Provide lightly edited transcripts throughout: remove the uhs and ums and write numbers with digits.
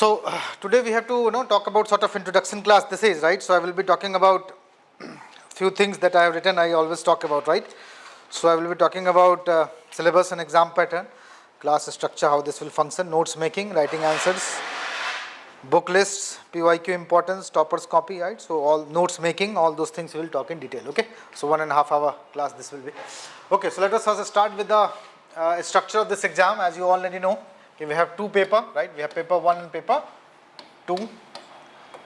So today we have to talk about sort of introduction class this is, right? So I will be talking about few things that I have written, I always talk about, right? So I will be talking about syllabus and exam pattern, class structure, how this will function, notes making, writing answers, book lists, PYQ importance, toppers copy, right? So all notes making, all those things we will talk in detail, okay? So 1.5 hour class this will be. Okay, so let us first start with the structure of this exam. As you already know, okay, we have two paper, right? We have paper 1 and paper 2.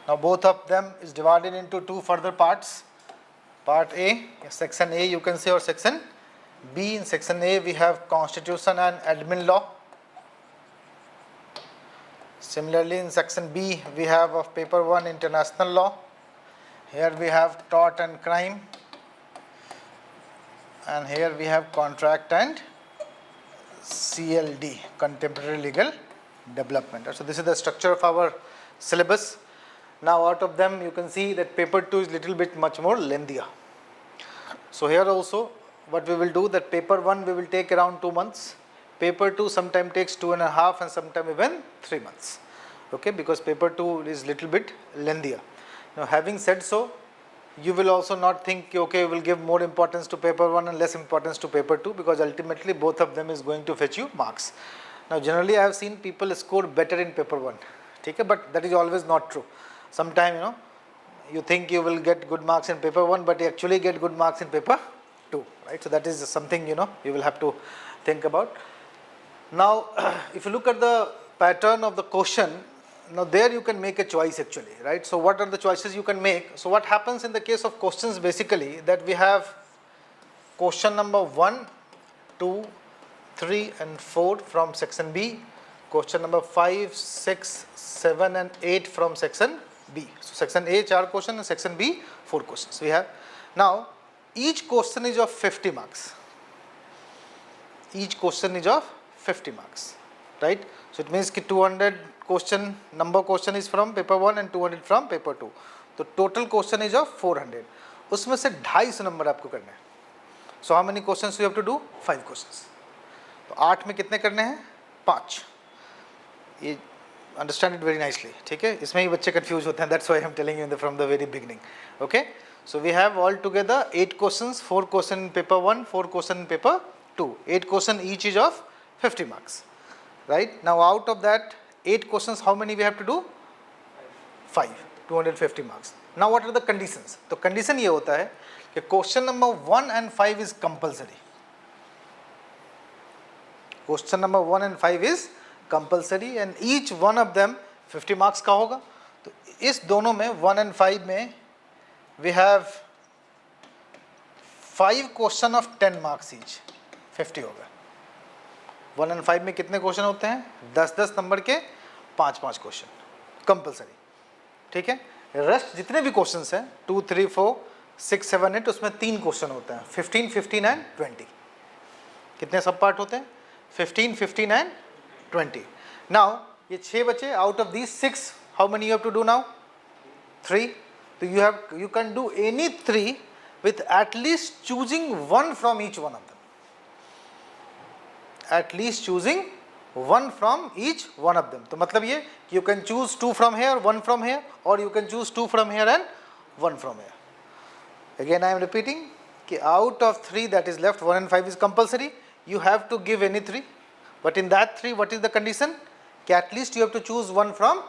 Now both of them is divided into two further parts. Part A, section A you can say, or section B. In section A we have constitution and admin law. Similarly in section B we have of paper 1 international law. Here we have tort and crime, and here we have contract and CLD, contemporary legal development. So this is the structure of our syllabus. Now out of them you can see that paper 2 is little bit much more lengthier. So here also what we will do, that paper 1 we will take around 2 months, paper 2 sometime takes 2.5 and sometime even 3 months, okay, because paper 2 is little bit lengthier. Now having said so, you will also not think, okay, we will give more importance to paper 1 and less importance to paper 2, because ultimately both of them is going to fetch you marks. Now generally I have seen people score better in paper 1, okay, but that is always not true. Sometime you think you will get good marks in paper 1, but you actually get good marks in paper 2, right? So that is something you will have to think about. Now if you look at the pattern of the question, now there you can make a choice actually, right? So what are the choices you can make? So what happens in the case of questions basically, that we have question number 1, 2, 3 and 4 from section B, question number 5, 6, 7 and 8 from section B. So section A 4 questions and section B 4 questions we have. Now each question is of 50 marks. Each question is of 50 marks, right? So it means that 200 question is from paper 1 and 200 from paper 2. So total question is of 400. उसमें से 250 number आपको करने हैं. So how many questions you have to do? 5 questions. तो 8 में कितने करने हैं? 5. ये understand it very nicely, ठीक है? इसमें ही बच्चे confuse होते हैं. That's why I am telling you from the very beginning. Okay? So we have all together 8 questions, 4 questions in paper 1, 4 questions in paper 2. 8 questions each is of 50 marks. Right? Now out of that 8 questions, how many we have to do? 5. 250 marks. Now what are the conditions? तो condition ये होता है कि question number 1 and 5 is compulsory. Question number 1 and 5 is compulsory and each one of them 50 marks का होगा. तो इस दोनों में 1 and 5 में we have 5 question of 10 marks each. 50 होगा. 1 and 5 में कितने क्वेश्चन होते हैं? 10-10 नंबर के 5-5 क्वेश्चन कंपलसरी, ठीक है. रेस्ट जितने भी क्वेश्चंस हैं 2, 3, 4, 6, 7, 8 उसमें 3 क्वेश्चन होते हैं. 15, 15 एंड 20. कितने सब पार्ट होते हैं? 15, 15 एंड 20. नाउ ये 6 बचे. Out of these 6 how many you have to do now? 3. तो you can do any 3 with at least choosing 1 from each one of them. At least choosing 1 from each one of them. तो मतलब ये you can choose 2 from here, 1 from here, or you can choose 2 from here and 1 from here. Again I am repeating कि out of 3 that is left, 1 and 5 is compulsory. You have to give any 3, but in that 3 what is the condition? कि at least you have to choose 1 from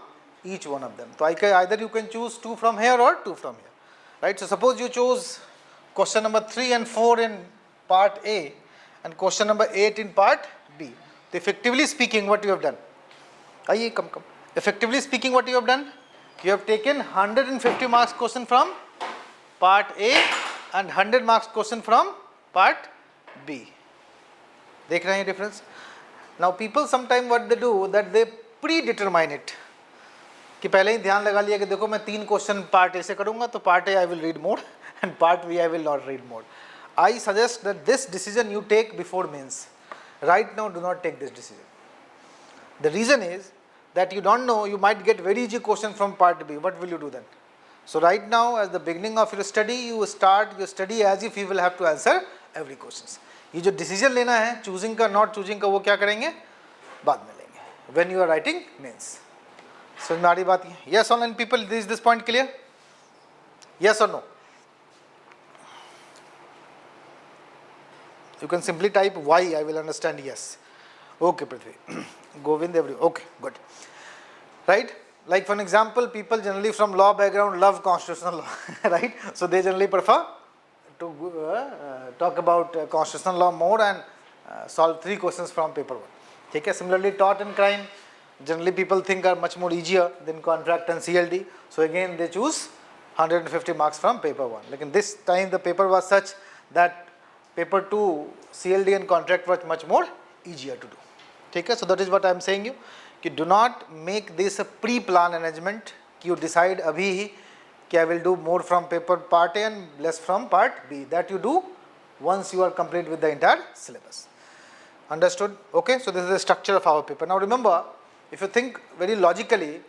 each one of them. So either you can choose 2 from here or 2 from here, right? So suppose you chose question number 3 and 4 in part A and question number 8 in part B. So effectively speaking what you have done? Come. Effectively speaking what you have done? You have taken 150 marks question from part A and 100 marks question from part B. देख रहे हैं difference? Now people sometimes what they do, that they predetermine it. कि पहले ही ध्यान लगा लिया कि देखो मैं 3 क्वेश्चन पार्ट ए से करूंगा तो part A I will read more and part B I will not read more. I suggest that this decision you take before means. Right now do not take this decision. The reason is that you don't know, you might get very easy question from part B. What will you do then? So right now as the beginning of your study, you start your study as if you will have to answer every questions. ये जो decision लेना है choosing का not choosing का वो क्या करेंगे? बाद में लेंगे. When you are writing means. समझ में आ रही बात ये? Yes, online people, is this point clear? Yes or no? You can simply type why, I will understand yes. Okay, Prithvi. Govind, every okay, good. Right? Like for an example, people generally from law background love constitutional law, right? So they generally prefer to talk about constitutional law more and solve 3 questions from paper 1. Okay? Similarly, tort and crime, generally people think are much more easier than contract and CLD. So again, they choose 150 marks from paper 1. Like in this time, the paper was such that paper 2, CLD and contract was much more easier to do. Okay? So that is what I am saying you. कि do not make this a pre-plan arrangement कि you decide अभी ही कि I will do more from paper part A and less from part B. That you do once you are complete with the entire syllabus. Understood? Okay, so this is the structure of our paper. Now remember, if you think very logically,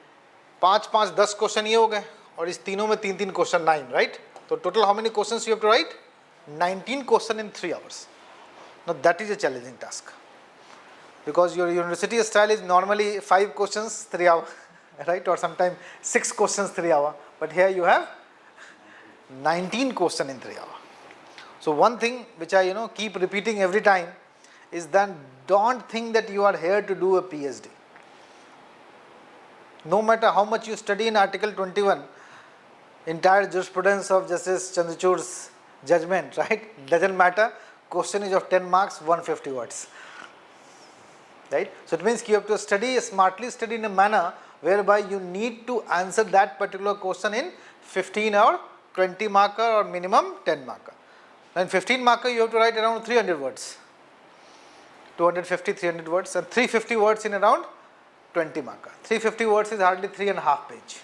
5, 5, 10 question ये हो गए और इस तीनों में 3 question 9, right? So total how many questions you have to write? 19 questions in 3 hours. Now that is a challenging task. Because your university style is normally 5 questions 3 hours, right? Or sometimes 6 questions 3 hours. But here you have 19 questions in 3 hours. So one thing which I keep repeating every time is that don't think that you are here to do a PhD. No matter how much you study in Article 21, entire jurisprudence of Justice Chandrachud's judgment, right? Doesn't matter. Question is of 10 marks, 150 words. Right? So it means you have to smartly study in a manner whereby you need to answer that particular question in 15 or 20 marker or minimum 10 marker. Now in 15 marker you have to write around 300 words, 250, 300 words, and 350 words in around 20 marker. 350 words is hardly 3.5 pages.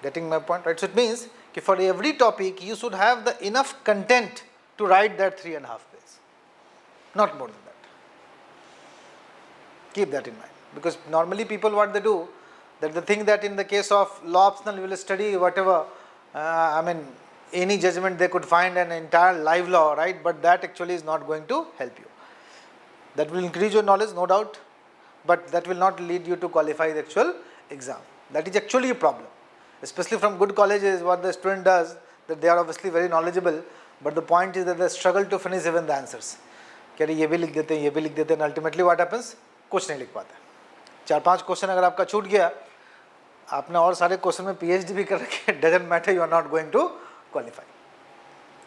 Getting my point, right? So it means that for every topic you should have the enough content to write that 3.5 pages, not more than that. Keep that in mind, because normally people what they do, that they think that in the case of law optional you will study whatever, any judgment they could find an entire live law, right? But that actually is not going to help you. That will increase your knowledge, no doubt, but that will not lead you to qualify the actual exam. That is actually a problem, especially from good colleges. What the student does, that they are obviously very knowledgeable, but the point is that they struggle to finish even the answers. कि ये भी लिख देते हैं, ये भी लिख देते हैं, and ultimately what happens? कुछ नहीं लिख पाते. 4-5 क्वेश्चन अगर आपका छूट गया, आपने और सारे क्वेश्चन में PhD भी कर रखे, doesn't matter, you are not going to qualify.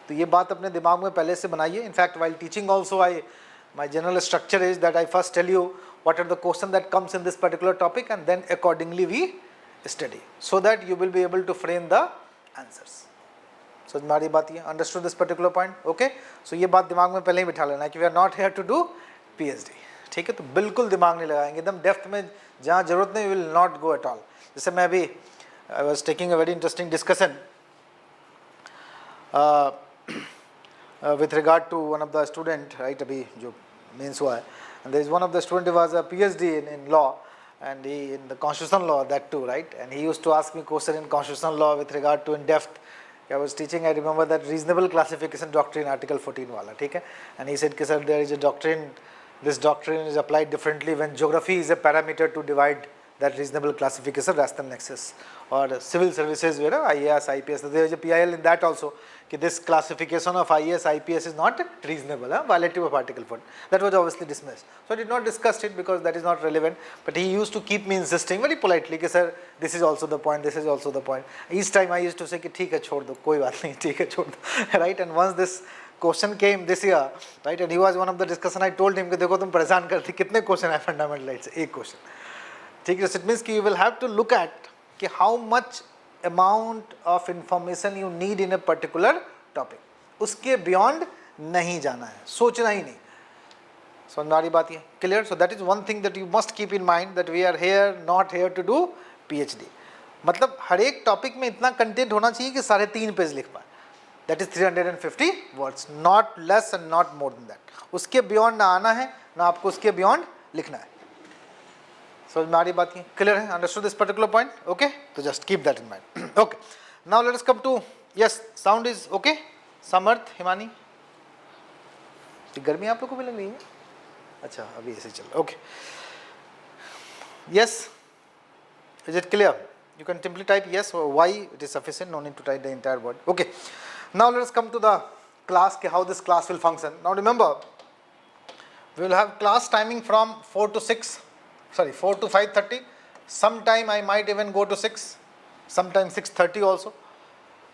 तो ये बात अपने दिमाग में पहले से बनाइए. In fact, while teaching also, my general structure is that I first tell you what are the questions that comes in this particular topic, and then accordingly we study, so that you will be able to frame the answers. So हमारी बात ये, understood this particular point? Okay? So ये बात दिमाग में पहले ही बिठा लेना कि we are not here to do PhD. ठीक है? तो बिल्कुल दिमाग नहीं लगाएंगे, एकदम डेप्थ में जहाँ जरूरत नहीं, will not go at all. जैसे मैं अभी I was taking a very interesting discussion with regard to one of the student, right? अभी जो मेंस हुआ है, and there is one of the student who was a PhD in law, and he in the constitutional law, that too, right? And he used to ask me question in constitutional law with regard to in depth. I was teaching, I remember that reasonable classification doctrine, Article 14 वाला, ठीक है? And he said कि sir, there is a doctrine, this doctrine is applied differently when geography is a parameter to divide that reasonable classification rational nexus, or civil services, IAS, IPS. There is a PIL in that also, कि this classification of IAS, IPS is not reasonable, violative of Article 14. That was obviously dismissed. So I did not discuss it because that is not relevant. But he used to keep me insisting very politely, कि sir, this is also the point, this is also the point. Each time I used to say कि ठीक है छोड़ दो, कोई बात नहीं, ठीक है छोड़ दो, right? And once this question came this year, right, and he was one of the discussion, I told him कि देखो तुम परेशान करते, कितने question है fundamental rights, एक question. ठीक है? It means कि you will have to look at कि how much amount of information you need in a particular topic. उसके beyond नहीं जाना है, सोचना ही नहीं. So हमारी बात ये clear? So that is one thing that you must keep in mind, that we are here not here to do PhD. मतलब हर एक टॉपिक में इतना कंटेंट होना चाहिए कि 3.5 पेज लिख पाए. That is 350 words, not less and not more than that. उसके beyond ना आना है, ना आपको उसके beyond लिखना है. So हमारी बात ये clear है? Understood this particular point? Okay? So just keep that in mind. Okay. Now let us come to, yes, sound is okay? Samarth, Himani? गर्मी आप लोगों को भी लग रही है? अच्छा, अभी ऐसे चल. Okay. Yes. Is it clear? You can simply type yes or y, it is sufficient, no need to type the entire word. Okay, now let us come to the class, how this class will function. Now remember, we will have class timing from 4 to 6, sorry 4 to 5:30. Sometime I might even go to 6, sometime 6:30 also.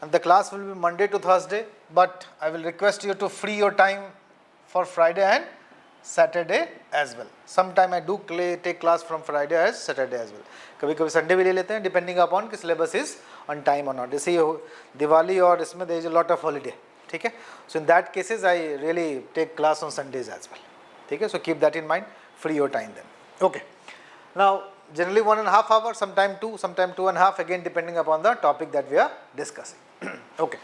And the class will be Monday to Thursday, but I will request you to free your time for Friday and Saturday as well. Sometime I do take class from Friday as Saturday as well. कभी कभी Sunday भी ले लेते हैं, depending upon कि syllabus is on time or not. जैसे दिवाली और इसमें there is a lot of holiday, ठीक है? So in that cases I really take class on Sundays as well. ठीक है? So keep that in mind, free your time then. Okay. Now generally 1.5 hours, sometime 2, sometime 2.5, again depending upon the topic that we are discussing. Okay.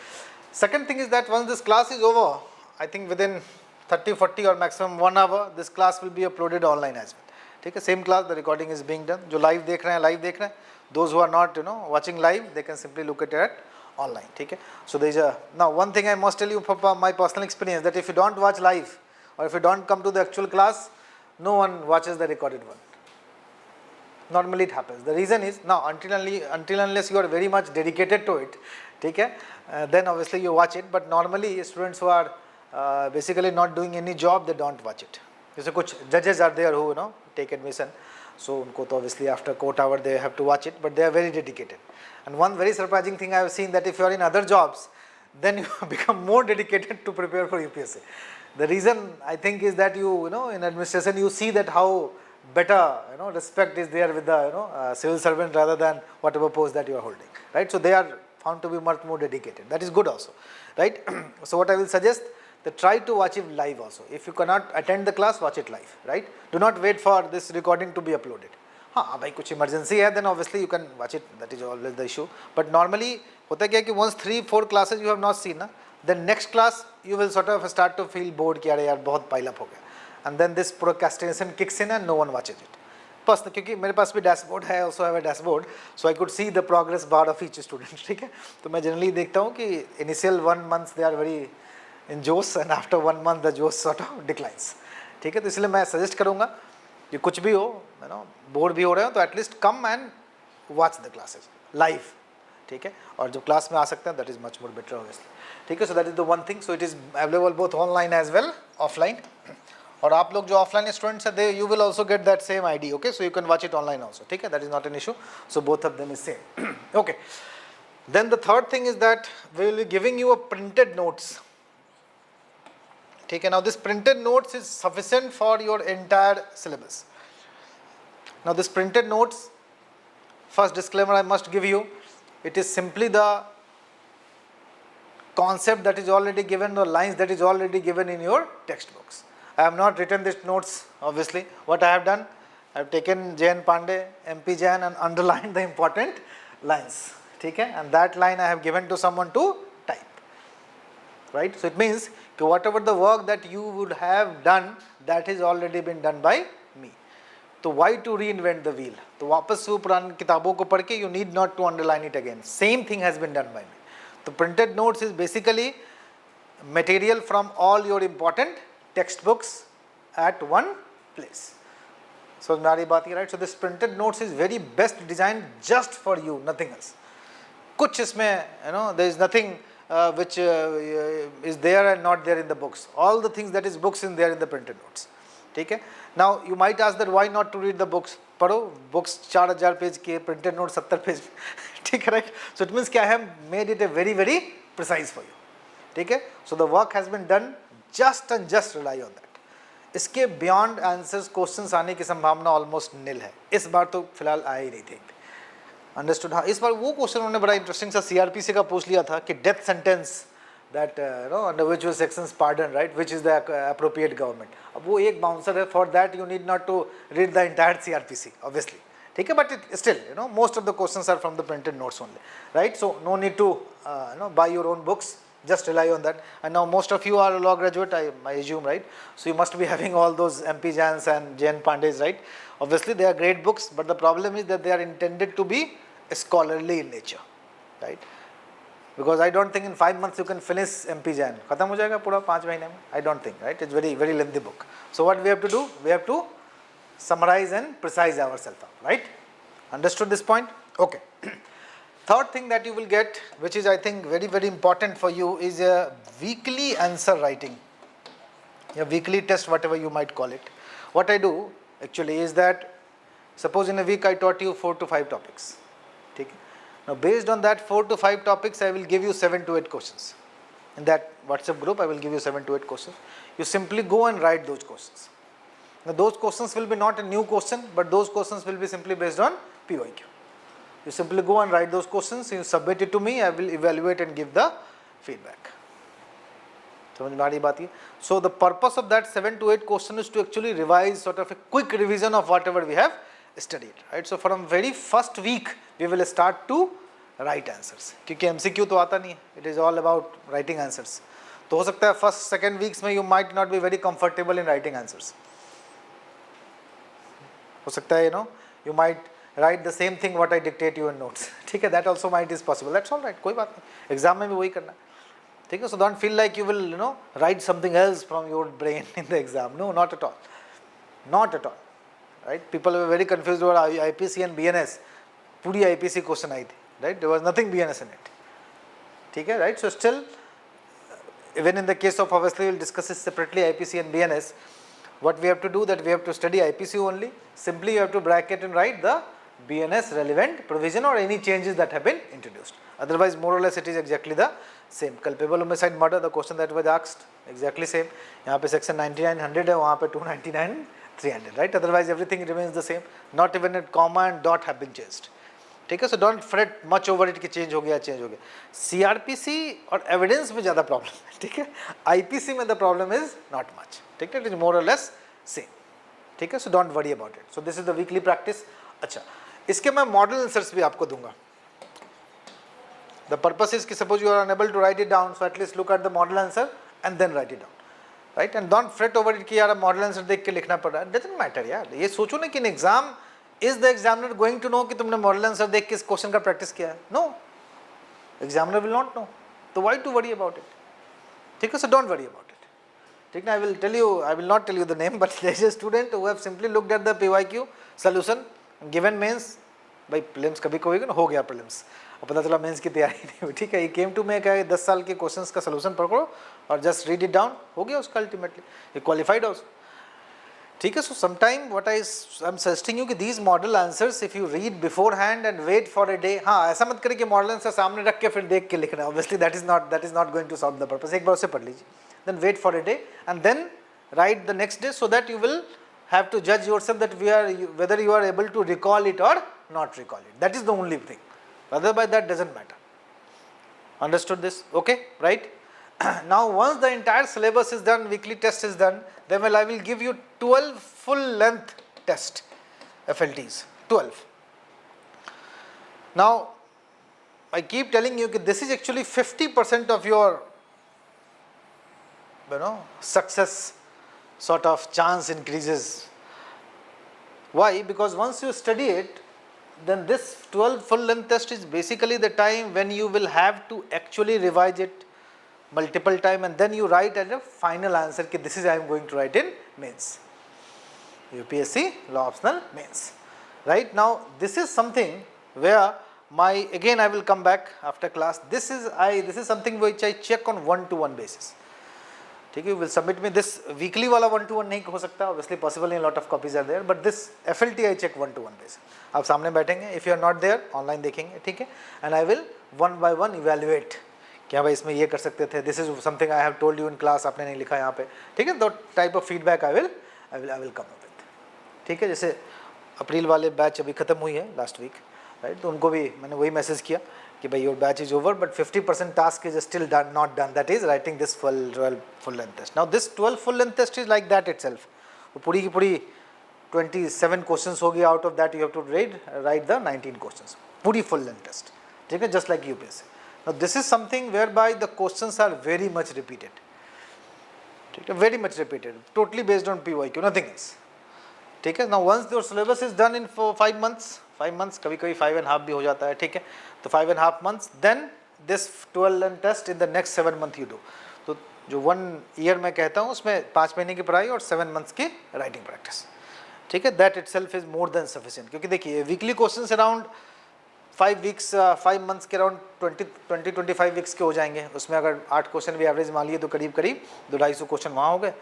Second thing is that once this class is over, I think within 30, 40 or maximum 1 hour, this class will be uploaded online as well. ठीक है? Same class, the recording is being done. जो live देख रहे हैं, live देख रहे हैं. Those who are not, watching live, they can simply look at it online. ठीक है? So there is now one thing I must tell you from my personal experience, that if you don't watch live or if you don't come to the actual class, no one watches the recorded one. Normally it happens. The reason is, now until unless you are very much dedicated to it, ठीक है? Then obviously you watch it, but normally students who are basically not doing any job, they don't watch it. जैसे कुछ judges are there who take admission, so उनको तो obviously after court hour they have to watch it, but they are very dedicated. And one very surprising thing I have seen, that if you are in other jobs, then you become more dedicated to prepare for UPSC. The reason I think is that you in administration you see that how better respect is there with the civil servant rather than whatever post that you are holding, right? So they are found to be much more dedicated. That is good also, right? So what I will suggest, that try to watch it live also. If you cannot attend the class, watch it live, right? Do not wait for this recording to be uploaded. हाँ भाई कुछ emergency है, then obviously you can watch it. That is always the issue. But normally होता क्या है कि once 3-4 classes you have not seen ना, then next class you will sort of start to feel bored कि अरे यार बहुत pile up हो गया. And then this procrastination kicks in and no one watches it. Plus क्योंकि मेरे पास भी dashboard है, also have a dashboard, so I could see the progress bar of each student. ठीक है? तो मैं generally देखता हूँ कि initial 1 month they are very in जोश, and after 1 month the जोश sort of declines. ठीक है? तो इसलिए मैं suggest करूँगा कि कुछ भी हो, बोर भी हो रहे हो, तो at least come and watch the classes live. ठीक है? और जो क्लास में आ सकते हैं, that is much more better obviously. ठीक है? So that is the one thing. So it is available both online as well offline. और आप लोग जो ऑफलाइन स्टूडेंट्स हैं, they you will also get that same ID. Okay? So you can watch it online also. ठीक है? That is not an issue. So both of them is same. Okay. Then the third thing is that we will be giving you a printed notes. ठीक है? Now this printed notes is sufficient for your entire syllabus. Now this printed notes, first disclaimer I must give you, it is simply the concept that is already given, the lines that is already given in your textbooks. I have not written these notes obviously. What I have done, I have taken J.N. Pandey, MP Jain, and underlined the important lines. ठीक है? And that line I have given to someone to type. Right? So it means that whatever the work that you would have done, that has already been done by me. तो why to reinvent the wheel. तो वापस वो पुरानी किताबों को पढ़ के you need not to underline it again. Same thing has been done by me. तो printed notes is basically material from all your important textbooks at one place. So हमारी बात ये, right? So this printed notes is very best design just for you, nothing else. कुछ इसमें there is nothing which is there and not there in the books. All the things that is books in there in the printed notes. ठीक है? Now you might ask that why not to read the books. पढ़ो books 4000 page के, printed notes 70 page. ठीक है, right? So it means कि I have made it a very very precise for you. ठीक है? So the work has been done, just and just rely on that. इसके beyond answers questions आने की संभावना almost nil है. इस बार तो फिलहाल आ ही नहीं थे. अंडरस्टूड? हाँ, इस बार वो क्वेश्चन उन्होंने बड़ा इंटरेस्टिंग सा सीआरपीसी का पूछ लिया था कि death sentence that under which were sections pardon, right, which is the appropriate government. अब वो एक बाउंसर है. For that you need not to read the entire CrPC obviously. ठीक है? But it still most of the questions are from the printed notes only, right? So no need to buy your own books. Just rely on that. And now most of you are law graduate, I assume, right? So you must be having all those MP Jains and J.N. Pandeys, right? Obviously they are great books, but the problem is that they are intended to be scholarly in nature, right? Because I don't think in 5 months you can finish MP Jain. खत्म हो जाएगा पूरा 5 महीने में? I don't think, right? It's very very lengthy book. So what we have to do? We have to summarize and precise ourselves, right? Understood this point? Okay. Third thing that you will get, which is I think very very important for you, is a weekly answer writing, a weekly test, whatever you might call it. What I do actually is that, suppose in a week I taught you 4 to 5 topics. Okay? Now based on that 4 to 5 topics, I will give you 7 to 8 questions. In that WhatsApp group, I will give you 7 to 8 questions. You simply go and write those questions. Now those questions will be not a new question, but those questions will be simply based on PYQ. You simply go and write those questions, you submit it to me, I will evaluate and give the feedback. So the purpose of that 7 to 8 question is to actually revise, sort of a quick revision of whatever we have studied, right? So from very first week we will start to write answers, क्योंकि MCQ तो आता नहीं है, it is all about writing answers. तो हो सकता है first second weeks में you might not be very comfortable in writing answers. हो सकता है, you know, you might write the same thing what I dictate you in notes. ठीक है, that also might is possible. That's all right, कोई बात नहीं, exam में भी वही करना है. ठीक है, so don't feel like you will, you know, write something else from your brain in the exam. No, not at all, not at all. Right? People were very confused about IPC and BNS. पूरी IPC question आई थी, right? There was nothing BNS in it. ठीक है, right? So still, even in the case of, obviously we'll discuss this separately, IPC and BNS. What we have to do, that we have to study IPC only. Simply you have to bracket and write the BNS relevant provision or any changes that have been introduced. Otherwise, more or less it is exactly the same. Culpable homicide murder, the question that was asked, exactly same. यहाँ पे section 9900 है, वहाँ पे 299 300, right? Otherwise everything remains the same. Not even a comma and dot have been changed. ठीक है, so don't fret much over it कि change हो गया. CRPC और evidence में ज़्यादा problem है, ठीक है? IPC में the problem is not much, ठीक है? It is more or less same, ठीक है? So don't worry about it. So this is the weekly practice. अच्छा, इसके मैं model answers भी आपको दूंगा. The purpose is कि suppose you are unable to write it down, so at least look at the model answer and then write it down, right? And don't fret over it कि यार model answer देख के लिखना पड़ रहा है. Doesn't matter यार. ये सोचो ना कि in exam is the examiner going to know कि तुमने model answer देख के इस question का practice किया है? No. Examiner will not know. So why to worry about it? ठीक है, so don't worry about it. ठीक है, I will tell you, I will not tell you the name, but there is a student who have simply looked at the PYQ solution given mains. भाई prelims कभी कोई ना हो गया prelims. और पता चला मेंस की तैयारी नहीं हुई, ठीक है? ही केम टू में कहा 10 साल के क्वेश्चंस का सोल्यूशन पकड़ो और जस्ट रीड इट डाउन, हो गया उसका अल्टीमेटली, ही क्वालिफाइड आल्सो. ठीक है, so some time what I am suggesting you कि these model answers if you read beforehand and wait for a day. हाँ, ऐसा मत करें कि मॉडल आंसर सामने रख के फिर देख के लिखना, obviously that is not going to solve the purpose. एक बार उसे पढ़ लीजिए, then wait for a day and then write the next day, so that you will have to judge yourself that whether you are able to recall it or not recall it. That is the only thing. Otherwise that doesn't matter. Understood this? Okay, right? Now once the entire syllabus is done, weekly test is done, then I will give you 12 full length test FLTs. 12. Now I keep telling you that this is actually 50% of your, you know, success sort of chance increases. Why? Because once you study it, then this 12 full length test is basically the time when you will have to actually revise it multiple time and then you write as a final answer कि this is I am going to write in mains. UPSC law optional mains. Right? Now this is something where again I will come back after class. This is something which I check on one-to-one basis. ठीक है, you will submit me this weekly वाला 1-to-1 नहीं हो सकता, obviously possible नहीं, lot of copies are there, but this FLT I check 1-to-1 basis. आप सामने बैठेंगे, if you are not there, online देखेंगे, ठीक है, and I will one by one evaluate क्या भाई इसमें ये कर सकते थे, this is something I have told you in class, आपने नहीं लिखा यहाँ पे, ठीक है, that type of feedback I will come up with. ठीक है, जैसे अप्रैल वाले बैच अभी ख़त्म हुई है last week, right? तो उनको भी मैंने वही मैसेज किया कि भाई your batch is over but 50% task is still not done, that is writing this full length test. Now this 12 full length test is like that itself. वो पूरी की पूरी 27 questions होगी, out of that you have to write the 19 questions, पूरी full length test, ठीक है, just like UPSC. Now this is something whereby the questions are very much repeated, ठीक है, very much repeated, totally based on PYQ, nothing else. ठीक है, now once your syllabus is done in 5 months, कभी कभी 5.5 भी हो जाता है, ठीक है, तो 5.5 months, then this 12 length test in the next 7 month you do. तो जो 1 year मैं कहता हूँ उसमें 5 महीने की पढ़ाई और 7 months की writing practice, ठीक है, that itself is more than sufficient. क्योंकि देखिए वीकली क्वेश्चंस अराउंड 5 months के अराउंड 20-25 वीक्स के हो जाएंगे। उसमें अगर 8 क्वेश्चन भी एवरेज मान लिए तो करीब करीब 200-250 क्वेश्चन वहाँ हो गए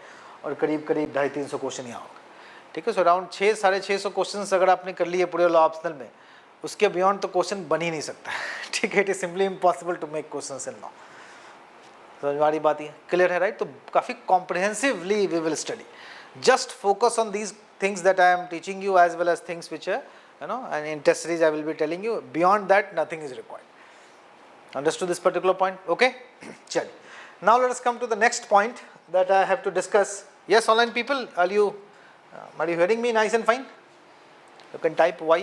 और करीब करीब 250-300 क्वेश्चन यहाँ हो गए। ठीक है, सो अराउंड 600-650 क्वेश्चन अगर आपने कर लिए पूरे लॉ ऑप्शनल में, उसके बियॉन्ड तो क्वेश्चन बन ही नहीं सकता। ठीक है, it is simply impossible to make question in law. समझ में आ रही बात, ये क्लियर है राइट? तो काफ़ी comprehensively we will study, just focus on these things that I am teaching you as well as things which are, you know, and in test series I will be telling you. Beyond that nothing is required. Understood this particular point? Okay. Chali. Now let us come to the next point that I have to discuss. Yes, online people, are you hearing me nice and fine? You can type Y.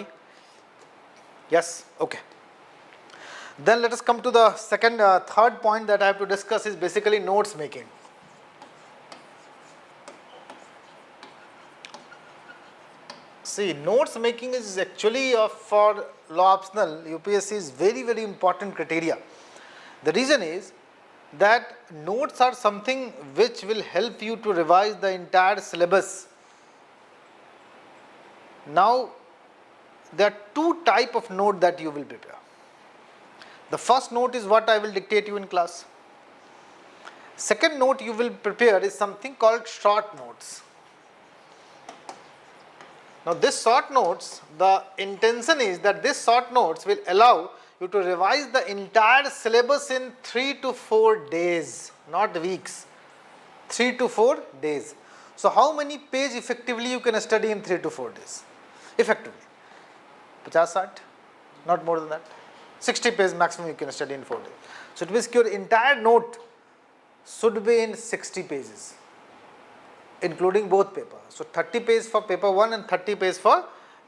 Yes. Okay. Then let us come to the third point that I have to discuss is basically notes making. See, notes making is actually for law optional UPSC is very important criteria. The reason is that notes are something which will help you to revise the entire syllabus. Now there are two type of note that you will prepare. The first note is what I will dictate you in class. Second note you will prepare is something called short notes. Now this short notes, the intention is that this short notes will allow you to revise the entire syllabus in 3 to 4 days, not weeks, 3 to 4 days. So how many page effectively you can study in 3 to 4 days? Effectively, 50-60, not more than that. 60 pages maximum you can study in 4 days. So it means your entire note should be in 60 pages. Including both papers. So 30 pages for paper 1 and 30 pages for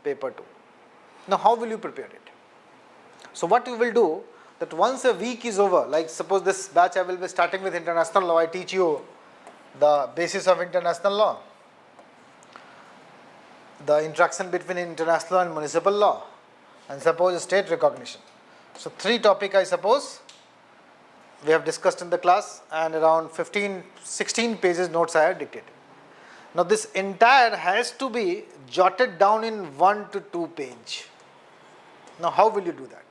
paper 2. Now how will you prepare it? So what you will do, that once a week is over, like suppose this batch I will be starting with international law, I teach you the basis of international law, the interaction between international and municipal law, and suppose state recognition. So 3 topics I suppose we have discussed in the class, and around 16 pages notes I have dictated. Now this entire has to be jotted down in 1 to 2 page. Now how will you do that?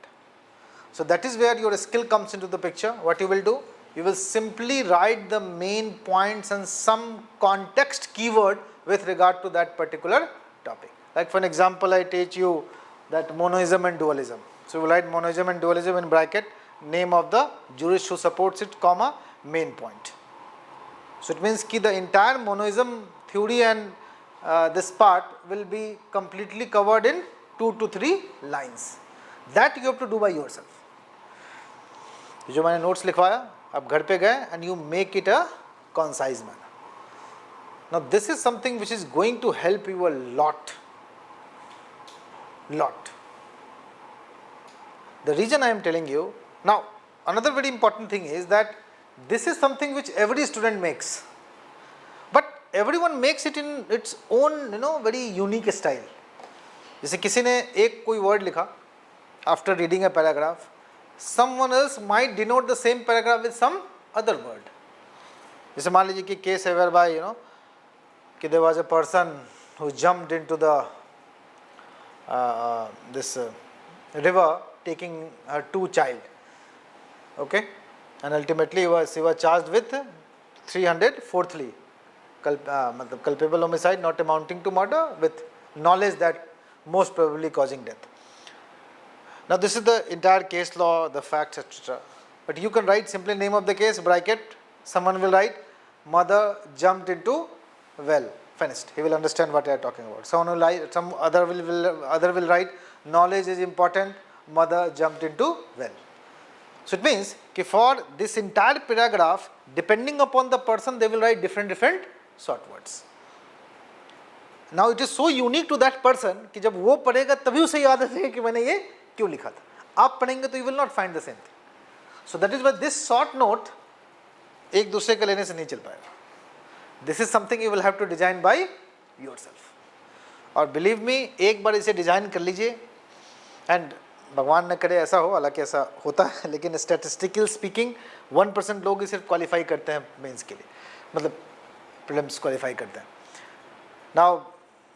So that is where your skill comes into the picture. What you will do? You will simply write the main points and some context keyword with regard to that particular topic. Like for an example, I teach you that monoism and dualism. So you will write monoism and dualism in bracket, name of the jurist who supports it, comma, main point. So it means that the entire monoism theory and this part will be completely covered in 2 to 3 lines. That you have to do by yourself. जो मैंने notes लिखवाया, आप घर पे गए and you make it a concise manner. Now this is something which is going to help you a lot. The reason I am telling you, now another very important thing is that this is something which every student makes, but everyone makes it in its own, very unique style. जैसे किसी ने एक कोई word लिखा after reading a paragraph, someone else might denote the same paragraph with some other word. जैसे मान लीजिए कि case है whereby कि there was a person who jumped into the this river taking her 2 child, okay, and ultimately he was charged with 300, fourthly culpable homicide not amounting to murder with knowledge that most probably causing death. Now this is the entire case law, the facts, etc. But you can write simply name of the case, bracket, someone will write mother jumped into well, finished. He will understand what I am talking about. Someone will write, some other will write knowledge is important, mother jumped into well. So it means कि for this entire paragraph, depending upon the person, they will write different short words. Now it is so unique to that person कि जब वो पढ़ेगा तभी उसे याद आएगा कि मैंने ये क्यों लिखा था. आप पढ़ेंगे तो you will not find the same thing. So that is why this short note एक दूसरे के लेने से नहीं चल पाएगा. This is something you will have to design by yourself. और believe me, एक बार इसे डिज़ाइन कर लीजिए, and भगवान न करे ऐसा हो, हालांकि ऐसा होता है, लेकिन स्टैटिस्टिकल स्पीकिंग 1% लोग ही सिर्फ क्वालिफाई करते हैं मेंस के लिए, मतलब प्रीलिम्स क्वालिफाई करते हैं. नाउ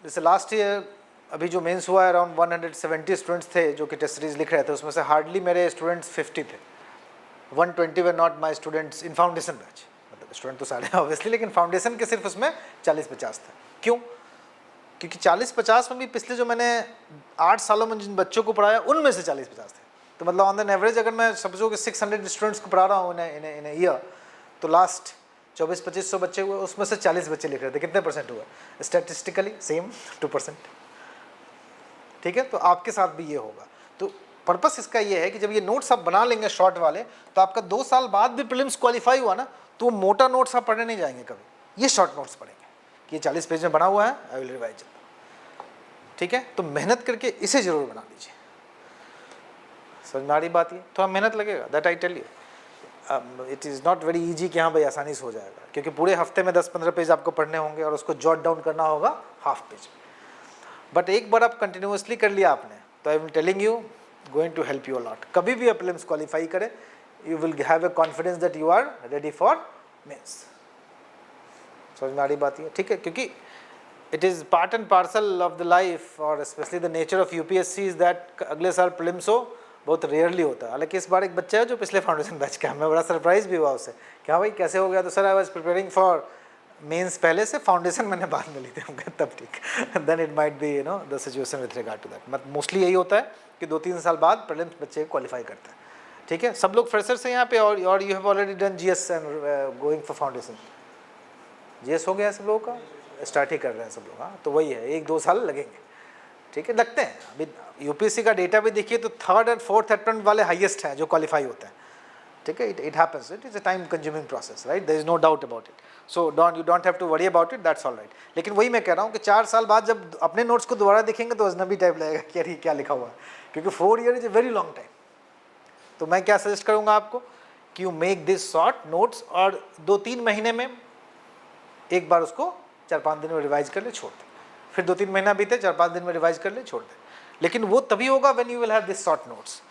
जैसे लास्ट ईयर अभी जो मेंस हुआ है अराउंड 170 स्टूडेंट्स थे जो कि टेस्ट सीरीज लिख रहे थे, उसमें से हार्डली मेरे स्टूडेंट्स 50 थे। 120 were not my students in foundation batch, मतलब स्टूडेंट तो सारे ऑब्वियसली, लेकिन फाउंडेशन के सिर्फ उसमें 40-50 थे। क्यों? क्योंकि 40-50 में भी पिछले जो मैंने 8 सालों में जिन बच्चों को पढ़ाया उनमें से 40-50 थे। तो मतलब ऑन द एवरेज अगर मैं समझो कि 600 स्टूडेंट्स को पढ़ा रहा हूँ इन ईयर, तो लास्ट 2400-2500 बच्चे हुए, उसमें से 40 बच्चे लिख रहे थे। कितने परसेंट हुआ? Statistically same 2%। ठीक है, तो आपके साथ भी ये होगा। तो पर्पस इसका ये है कि जब ये नोट्स आप बना लेंगे शॉर्ट वाले, तो आपका 2 साल बाद भी प्रीलिम्स क्वालिफाई हुआ ना, तो मोटा नोट्स आप पढ़ने नहीं जाएंगे कभी, ये शॉर्ट नोट्स पढ़ेंगे कि ये 40 पेज में बना हुआ है, आई विल रिवाइज इट। ठीक है, तो मेहनत करके इसे जरूर बना लीजिए। समझ में आ रही बात? ये थोड़ा मेहनत लगेगा, that I tell you. It is not very easy कि हाँ भाई आसानी से हो जाएगा, क्योंकि पूरे हफ्ते में 10-15 पेज आपको पढ़ने होंगे और उसको जॉट डाउन करना होगा हाफ पेज में। बट एक बार आप कंटिन्यूसली कर लिया आपने, तो I am telling you, going to help you a lot. कभी भी आप प्रीलिम्स क्वालिफाई करें, you will have a confidence that you are ready for mains. समझ में आ रही बात? है ठीक है, क्योंकि it is part and parcel of the life और specially the nature of UPSC is that अगले साल प्रीलिम्स हो, बहुत रेयरली होता है। हालांकि इस बार एक बच्चा है जो पिछले फाउंडेशन बैच का है, मैं बड़ा सरप्राइज भी हुआ उससे, क्या भाई कैसे हो गया? तो sir I was preparing for mains पहले से, फाउंडेशन मैंने बाद में ली थी। हम तब ठीक, then it might be you know the situation with regard to that. मतलब मोस्टली यही होता है कि 2-3 साल बाद प्रीलिम्स बच्चे क्वालिफाई करते हैं। ठीक है, सब लोग फ्रेशर्स हैं यहाँ पे, और you have already done GS and going for foundation. GS हो गया सब लोगों का, स्टार्ट ही कर रहे हैं सब लोग। हाँ, तो वही है, 1-2 साल लगेंगे। ठीक है, लगते हैं। अभी यूपीएससी का डेटा भी देखिए तो 3rd और 4th अटेम्प्ट वाले हाईएस्ट हैं जो क्वालिफाई होते हैं। ठीक है, it happens, it is a time consuming process, right, there is no doubt about it. So you don't have to worry about it, that's all right. लेकिन वही मैं कह रहा हूँ कि 4 साल बाद जब अपने नोट्स को दोबारा देखेंगे तो अजनबी टाइप लगेगा कि अरे क्या लिखा हुआ है, क्योंकि 4 year is a very long time. तो मैं क्या सजेस्ट करूँगा आपको कि you make this short notes, और 2-3 महीने में एक बार उसको 4-5 दिन में रिवाइज कर ले, छोड़ दे। फिर 2-3 महीना बीते, 4-5 दिन में रिवाइज कर ले, छोड़ दे। लेकिन वो तभी होगा when you will have this short notes.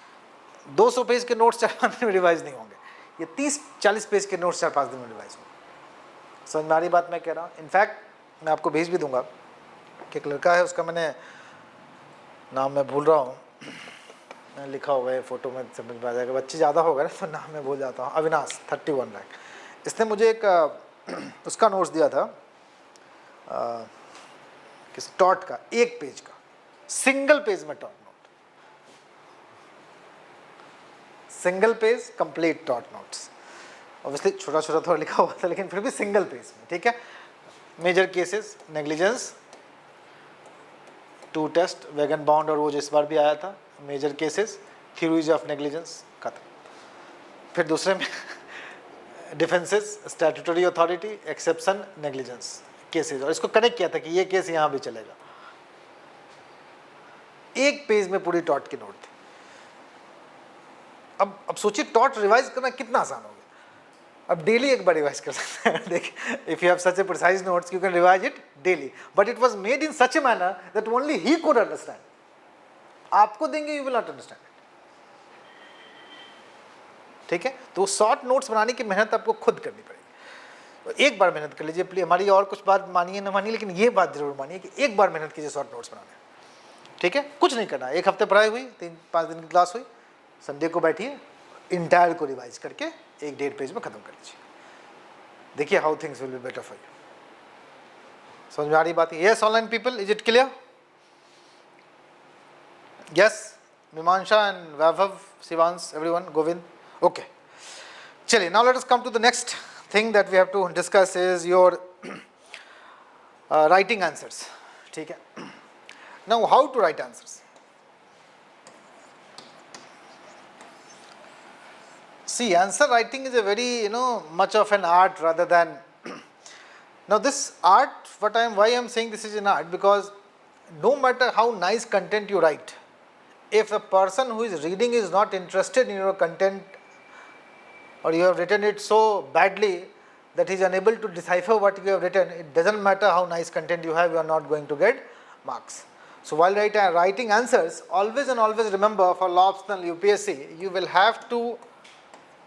200 page के नोट्स 4-5 दिन में रिवाइज नहीं होंगे, ये 30-40 पेज के नोट्स 4-5 दिन में रिवाइज होंगे। समझ में आ रही बात मैं कह रहा हूँ? इनफैक्ट मैं आपको भेज भी दूंगा कि एक लड़का है, उसका मैंने नाम मैं भूल रहा हूँ, मैंने लिखा हुआ है फोटो में समझ में आ जाएगा, बच्चे ज़्यादा हो गए ना तो नाम मैं भूल जाता हूँ। अविनाश 31 लाख, इसने मुझे एक उसका नोट्स दिया था किस टॉट का, 1 पेज का, सिंगल पेज में taught note, single page complete taught notes. Obviously छोटा छोटा थोड़ा लिखा हुआ था, लेकिन फिर भी सिंगल पेज में। ठीक है, major cases, negligence, 2 test, wagon mound, और वो जो इस बार भी आया था, major cases, theories of negligence, खत्म। फिर दूसरे में defences, statutory authority, exception, negligence cases, और इसको कनेक्ट किया था कि ये केस यहाँ भी चलेगा। 1 पेज में पूरी टॉट की नोट थी। अब सोचिए टॉट रिवाइज करना कितना आसान हो गया। अब डेली एक बार रिवाइज कर सकते हैं। देखिए, if you have such A precise notes you can revise it daily, but it was made in such a manner that only he could understand. आपको देंगे, you will not understand it. ठीक है, तो short notes बनाने की मेहनत आपको खुद करनी पड़ेगी। एक बार मेहनत कर लीजिए प्लीज। हमारी और कुछ बात मानिए ना मानिए, लेकिन ये बात जरूर मानिए कि एक बार मेहनत कीजिए शॉर्ट नोट्स बनाने। ठीक है, कुछ नहीं करना, 1 हफ्ते पढ़ाई हुई, 3-5 दिन की क्लास हुई, संडे को बैठिए, इंटायर को रिवाइज करके 1-1.5 पेज में खत्म कर लीजिए। देखिए how things will be better for you. समझ में आ रही बात है? Yes online people, is it clear? Yes, Mimansha and Vaibhav, Shivansh, everyone, Govind, okay. चलिए, now let us come to the next thing that we have to discuss is your writing answers. ठीक है, now how to write answers? See, answer writing is a very, much of an art rather than now this art, why I am saying this is an art, because no matter how nice content you write, if a person who is reading is not interested in your content, or you have written it so badly that he is unable to decipher what you have written, it doesn't matter how nice content you have, you are not going to get marks. So while writing answers, always and always remember, for law optional UPSC, you will have to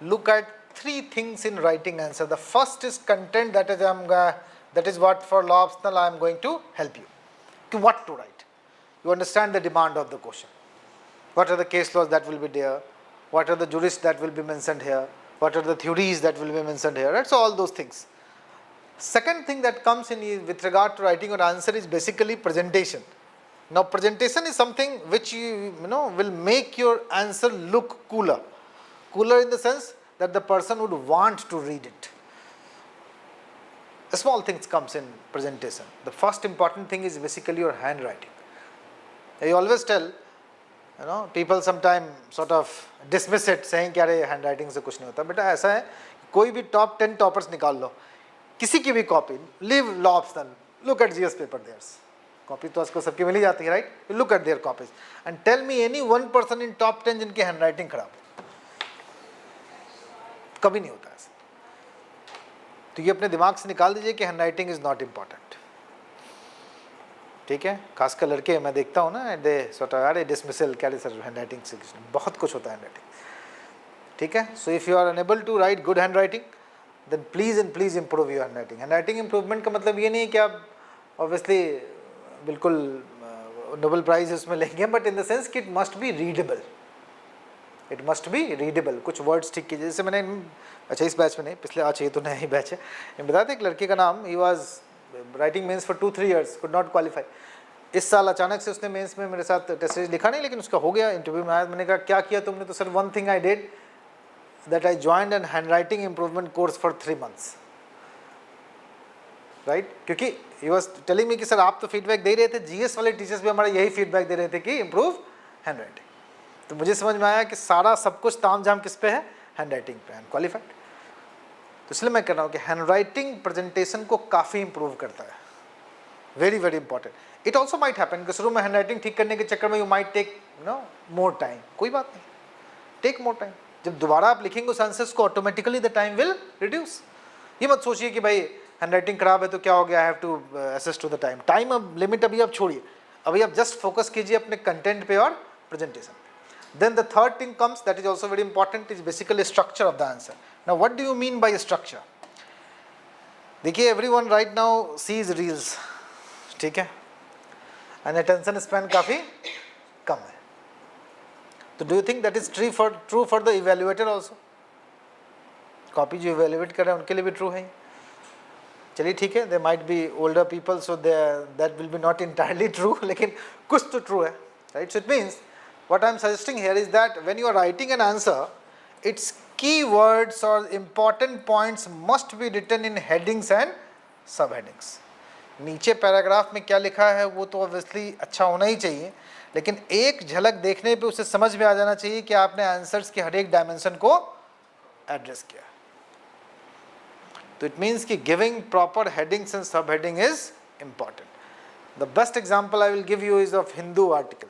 look at 3 things in writing answer. The first is content, that is what for law optional I am going to help you. what to write. You understand the demand of the question. What are the case laws that will be there? What are the jurists that will be mentioned here? What are the theories that will be mentioned here? Right? So all those things. Second thing that comes in with regard to writing your answer is basically presentation. Now presentation is something which you know will make your answer look cooler. Cooler in the sense that the person would want to read it. Small things comes in presentation. The first important thing is basically your handwriting. I always tell, people sometimes sort of dismiss it saying कि अरे handwriting से कुछ नहीं होता. बेटा ऐसा है कोई भी top 10 toppers निकाल लो, किसी की भी copy, leave law option, look at GS paper theirs. Copy तो आजकल सबकी मिल ही जाती है, right? You look at their copies and tell me any one person in top 10 जिनकी handwriting खराब है. कभी नहीं होता ऐसा. तो ये अपने दिमाग से निकाल दीजिए कि हैंडराइटिंग इज नॉट इम्पॉर्टेंट. ठीक है, खासकर लड़के मैं देखता हूँ ना, दे सोटा अरे डिसमिसल क्या रे सर हैंडराइटिंग से बहुत कुछ होता है हैंडराइटिंग. ठीक है, so if you are unable to write good handwriting then please and please improve your handwriting. Handwriting improvement का मतलब ये नहीं है कि आप ऑब्वियसली बिल्कुल नोबेल प्राइज उसमें लेंगे, बट इन द सेंस कि it must be readable. It must be readable. कुछ वर्ड्स ठीक कीजिए. जैसे मैंने अच्छा इस बैच में नहीं, पिछले आज ये तो नया ही बैच है. मैं बताते एक लड़के का नाम, he was writing mains for 2-3 years, could not qualify. इस साल अचानक से उसने मेंस में मेरे साथ टेस्ट सीरीज लिखा नहीं, लेकिन उसका हो गया. इंटरव्यू में आया, मैंने कहा क्या किया तुमने? तो sir one thing I did that I joined an hand writing improvement course for 3 months. Right, क्योंकि ही वाज टेलिंग मी कि सर आप तो फीडबैक दे रहे थे, जीएस वाले टीचर्स भी हमारा यही फीडबैक दे रहे थे कि इम्प्रूव हैंड राइटिंग. तो मुझे समझ में आया कि सारा सब कुछ तामझाम किस पे है? हैंड राइटिंग पे. And qualified. तो इसलिए मैं कह रहा हूँ कि हैंड राइटिंग प्रेजेंटेशन को काफ़ी इंप्रूव करता है. Very very important. It also might happen कि शुरू में हैंड राइटिंग ठीक करने के चक्कर में you might take more time. कोई बात नहीं, टेक मोर टाइम. जब दोबारा आप लिखेंगे उस आंसर्स को, automatically the time will reduce. ये मत सोचिए कि भाई हैंड राइटिंग खराब है तो क्या हो गया, I have to assist to the time. Time अब लिमिट अभी आप छोड़िए, अभी आप जस्ट फोकस कीजिए अपने कंटेंट पे और प्रेजेंटेशन पे. Then the third thing comes, that is also very important, is basically structure of the answer. Now what do you mean by structure? देखिए everyone right now sees reels, ठीक है, and attention span काफ़ी कम है. तो do you think that is true for the evaluator also? Copy जो evaluate कर रहे हैं उनके लिए भी true है. चलिए ठीक है, there might be older people, so that will be not entirely true, लेकिन कुछ तो true है, right? So it means what I am suggesting here is that when you are writing an answer, its keywords or important points must be written in headings and subheadings. नीचे paragraph में क्या लिखा है वो तो obviously अच्छा होना ही चाहिए, लेकिन एक झलक देखने पे उसे समझ में आ जाना चाहिए कि आपने आंसर्स के हर एक डायमेंशन को एड्रेस किया. तो इट मीन्स कि गिविंग प्रॉपर हेडिंग्स एंड सब heading is important. The best example I will give you is of Hindu article.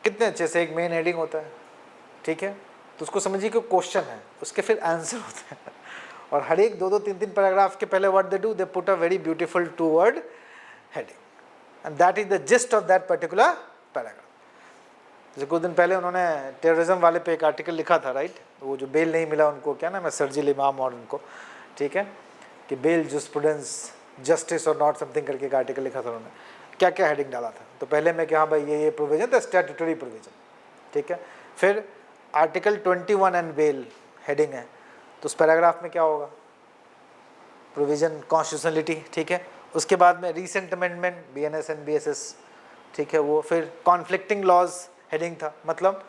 कितने अच्छे से एक मेन हेडिंग होता है, ठीक है, तो उसको समझिए कि क्वेश्चन है, उसके फिर आंसर होते हैं, और हर एक 2-2, 3-3 पैराग्राफ के पहले what they do, they put a very beautiful 2-word heading, and that is the gist of that particular paragraph. जैसे कुछ दिन पहले उन्होंने टेररिज्म वाले पे एक आर्टिकल लिखा था, राइट, वो जो बेल नहीं मिला उनको, क्या नाम है, सर्जिल इमाम और उनको, ठीक है, कि बेल जुस्प्रूडेंस जस्टिस और नॉट समथिंग करके एक आर्टिकल लिखा था उन्होंने. क्या क्या हेडिंग डाला था? तो पहले मैं कि हाँ भाई ये प्रोविजन था, स्टैट्यूटरी प्रोविजन, ठीक है. फिर आर्टिकल 21 एंड बेल हेडिंग है, तो उस पैराग्राफ में क्या होगा? प्रोविजन कॉन्स्टिट्यूशनलिटी, ठीक है. उसके बाद में recent amendment BNS and BSS, ठीक है, वो. फिर कॉन्फ्लिक्टिंग लॉज हेडिंग था, मतलब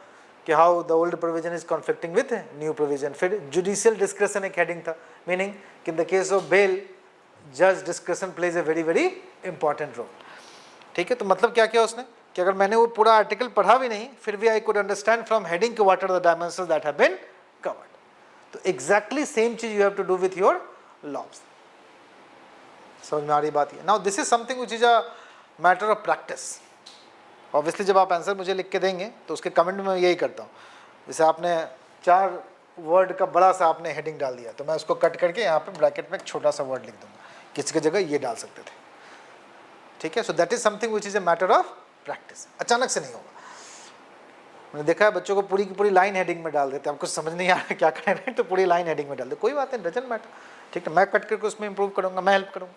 कि how the old provision is conflicting with new provision. फिर जुडिशियल डिस्क्रेशन एक हेडिंग था, मीनिंग कि in the case of bail जज discretion plays a very very important role, ठीक है. तो मतलब क्या किया उसने कि अगर मैंने वो पूरा आर्टिकल पढ़ा भी नहीं, फिर भी I could understand from heading what are the dimensions that have been covered. तो एग्जैक्टली सेम चीज you have to do with your lobs. समझ में आ रही बात? है now this is something which is a matter of practice. Obviously जब आप आंसर मुझे लिख के देंगे तो उसके कमेंट में मैं यही करता हूँ. जैसे आपने 4 वर्ड का बड़ा सा आपने हेडिंग डाल दिया, तो मैं उसको कट करके यहाँ पे ब्रैकेट में एक छोटा सा वर्ड लिख दूंगा, किसी की जगह ये डाल सकते थे, ठीक है. So that is something which is a matter of practice. अचानक से नहीं होगा. मैंने देखा है बच्चों को पूरी की पूरी लाइन हेडिंग में डाल देते हैं, आपको समझ नहीं आ रहा क्या कर रहे हैं तो पूरी लाइन हेडिंग में डाल दे. कोई बात नहीं, डजंट मैटर, ठीक है. मैं कट करके उसमें इंप्रूव करूँगा, मैं हेल्प करूँगा.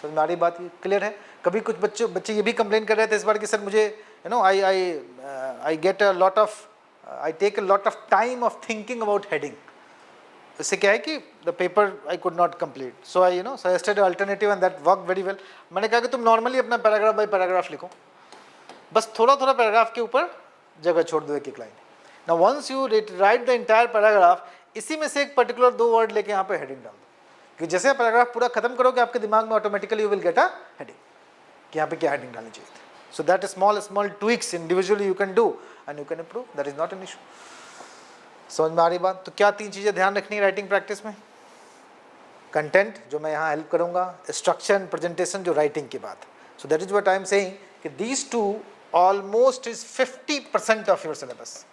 समझ में आ रही बात, ये क्लियर है? कभी कुछ बच्चे ये भी कंप्लेन कर रहे थे इस बार कि सर मुझे I get a lot of I take a lot of time of thinking about heading. इससे क्या है कि the paper I could not complete, so I suggested alternative and that work very well. मैंने कहा कि तुम normally अपना paragraph bye paragraph लिखो, बस थोड़ा थोड़ा पैराग्राफ के ऊपर जगह छोड़ दो, एक एक line. Now once you write the entire paragraph, इसी में से एक पर्टिकुलर 2 वर्ड लेके यहाँ पे हेडिंग डाल दो, कि जैसे पैराग्राफ पूरा खत्म करोगे आपके दिमाग में automatically you will get a heading कि यहाँ पे क्या हेडिंग डालनी चाहिए. So that small tweaks individually you can do and you can improve, that is not an issue. समझ में आ रही बात? तो क्या 3 चीज़ें ध्यान रखनी है राइटिंग प्रैक्टिस में? कंटेंट जो मैं यहाँ हेल्प करूँगा, स्ट्रक्चर एंड प्रेजेंटेशन जो राइटिंग की बात. So that is what I am saying कि these 2 almost is 50% of your syllabus.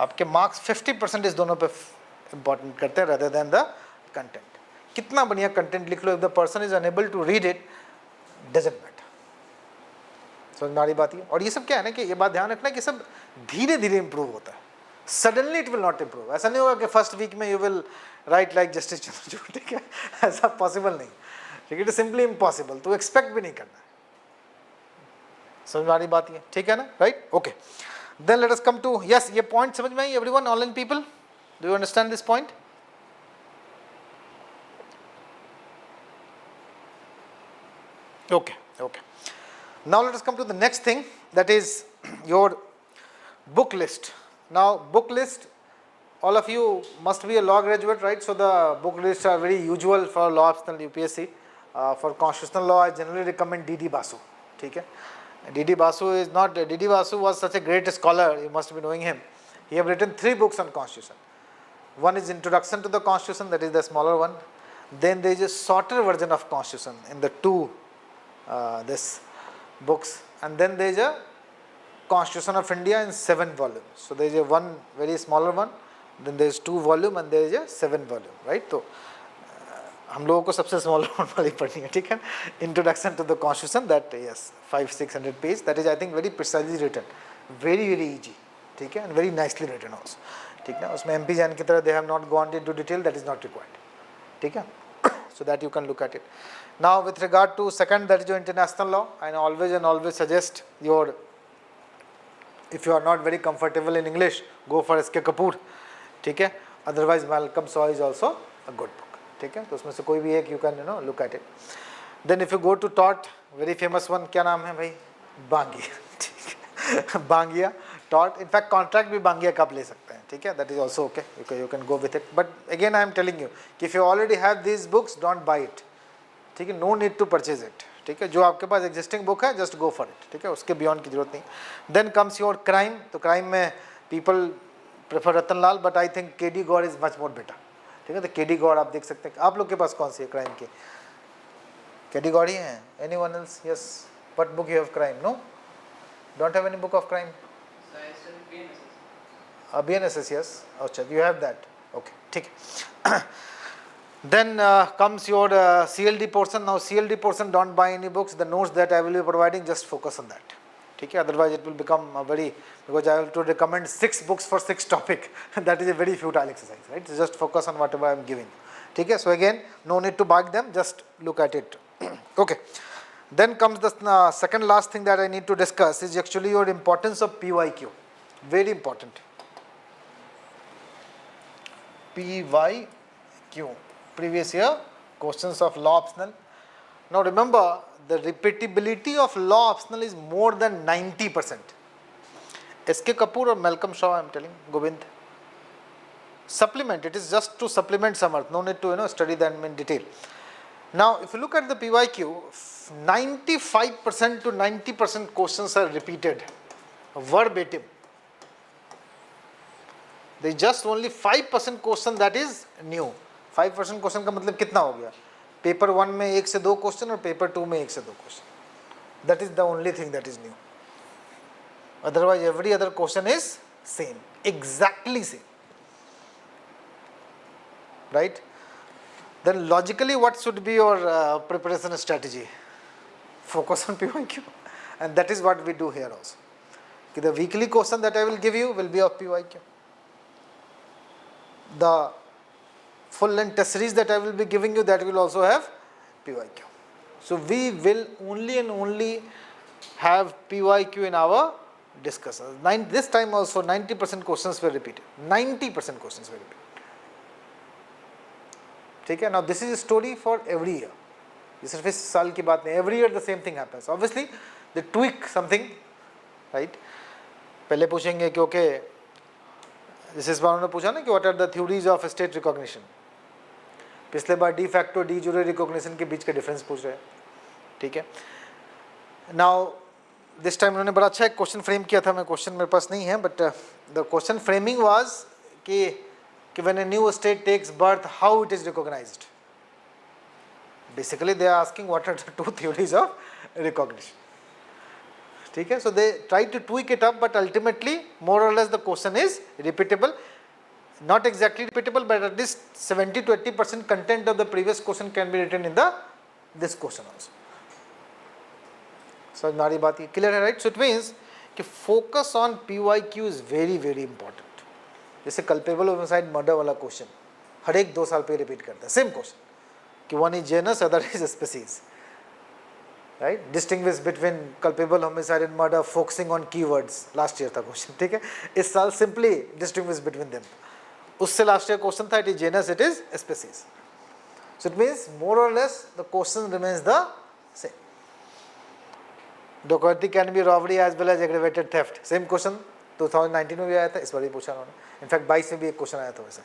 आपके मार्क्स 50% इस दोनों पे इंपॉर्टेंट करते हैं rather than द कंटेंट. कितना बढ़िया कंटेंट लिख लो, if the person is unable to read it doesn't matter. समझ में आ रही बात? और ये सब क्या है ना कि ये बात ध्यान रखना कि सब धीरे धीरे इंप्रूव होता है. Suddenly it will not improve. ऐसा नहीं होगा कि फर्स्ट वीक में you will write like justice Chandrachud, ठीक है? ऐसा पॉसिबल नहीं, ठीक है? इट इज सिंपली इम्पॉसिबल, तो एक्सपेक्ट भी नहीं करना है. समझ में आ रही बात? ये ठीक है ना? Right, okay. Then let us come to, yes, ये पॉइंट समझ में आई everyone? Online people, do you understand this point? Okay, okay. Now let us come to the next thing, that is your book list. Now book list, all of you must be a law graduate, right? So the book lists are very usual for law optional UPSC. For constitutional law I generally recommend D.D. Basu, ठीक है? D.D. Basu is not, D.D. Basu was such a great scholar, you must be knowing him. He have written 3 books on constitution. One is Introduction to the Constitution, that is the smaller one. Then there is a shorter version of constitution in the 2 this books, and then there is a Constitution of India in 7 volumes. So there is a one very smaller one, then there is 2 volume and there is a 7 volume, right? तो हम लोगों को सबसे smaller one वाली पढ़नी है, ठीक है? Introduction to the constitution, that yes 500-600 page, that is I think very precisely written, very very easy, ठीक है? And very nicely written also, ठीक है? उसमें MP जैन की तरह they have not gone into detail, that is not required, ठीक है? So that you can look at it. Now with regard to second, that is your international law, I always suggest your, if you are not very comfortable in English, go for S.K. Kapoor, ठीक है? Otherwise Malcolm Shaw is also a good book, ठीक है? तो उसमें से कोई भी एक you can look at it. Then if you go to Tort, very famous one, क्या नाम है भाई? बांगिया, ठीक है? Bangia, Tort, in fact contract भी बांगिया का आप ले सकते हैं, ठीक है? That is also okay, you can go with it. But again I am telling you कि if you already have these books, don't buy it, ठीक है? No need to purchase it, ठीक है? जो आपके पास existing book है, just go for it, ठीक है? उसके beyond की जरूरत नहीं. Then comes your crime. तो crime में people prefer Ratan Lal, but I think KD Gaur is much more better, ठीक है? तो KD Gaur आप देख सकते हैं. आप लोग के पास कौन सी है crime की? KD Gaur ही है? Anyone else? Yes. What book you have crime? No? Don't have any book of crime? BNSS, yes. अच्छा, you have that. Okay, ठीक है. Then comes your CLD portion. Now CLD portion, don't buy any books. The notes that I will be providing, just focus on that, ठीक है? Otherwise it will become a very, because I have to recommend 6 books for 6 topic. That is a very futile exercise, right? So just focus on whatever I am giving, ठीक है? So again, no need to buy them, just look at it. Okay. Then comes the second last thing that I need to discuss is actually your importance of PYQ. Very important. PYQ, previous year questions of law optional. Now remember, the repeatability of law optional is more than 90%. S.K. Kapoor or Malcolm Shaw, I am telling, Govind. Supplement, it is just to supplement Samarth, no need to study them in detail. Now if you look at the PYQ, 95% to 90% questions are repeated, verbatim. There is just only 5% question that is new. 5% question का मतलब कितना हो गया? Paper 1 में 1 से 2 question और paper 2 में 1 से 2 question. That is the only thing that is new. Otherwise every other question is same, exactly same, right? Then logically what should be your preparation strategy? Focus on PYQ, and that is what we do here also. The weekly question that I will give you will be of PYQ. The full length test series that I will be giving you, that will also have PYQ. So we will only and only have PYQ in our discussions. This time also 90% questions were repeated. 90% questions were repeated. ठीक है? Now this is a story for every year. ये सिर्फ इस साल की बात नहीं. Every year the same thing happens. Obviously they tweak something, right? पहले पूछेंगे कि ओके, जैसे इस बार उन्होंने पूछा ना कि what are the theories of state recognition. पिछले बार de facto de jure recognition के बीच का डिफरेंस पूछ रहे हैं. ठीक है? नाउ दिस टाइम उन्होंने बड़ा अच्छा एक क्वेश्चन फ्रेम किया था. मैं क्वेश्चन मेरे पास नहीं है, but the question framing was कि when a new state takes birth how it is recognized. Basically they are asking what are the two theories of recognition. ठीक है? So they try to tweak it up, but ultimately more और less the question is repeatable. Not exactly repeatable, but at least 70 to 80% content of the previous question can be written in this question also. So हमारी बात ये clear है, right? So it means कि focus on PYQ is very very important. जैसे culpable homicide murder वाला question हर एक 2 साल पे रिपीट करता है same question कि one is genus, other is species, right? Distinguish between culpable homicide and murder focusing on keywords. Last year था question. ठीक है? इस साल simply distinguish between them. उससे लास्ट ईयर क्वेश्चन था it is genus, it is species. So it means more और less the question remains the same. डकैती can be robbery as well as aggravated theft. Same question 2019 में भी आया था, इस बार भी पूछा उन्होंने. इनफैक्ट 22 में भी एक क्वेश्चन आया था वैसे.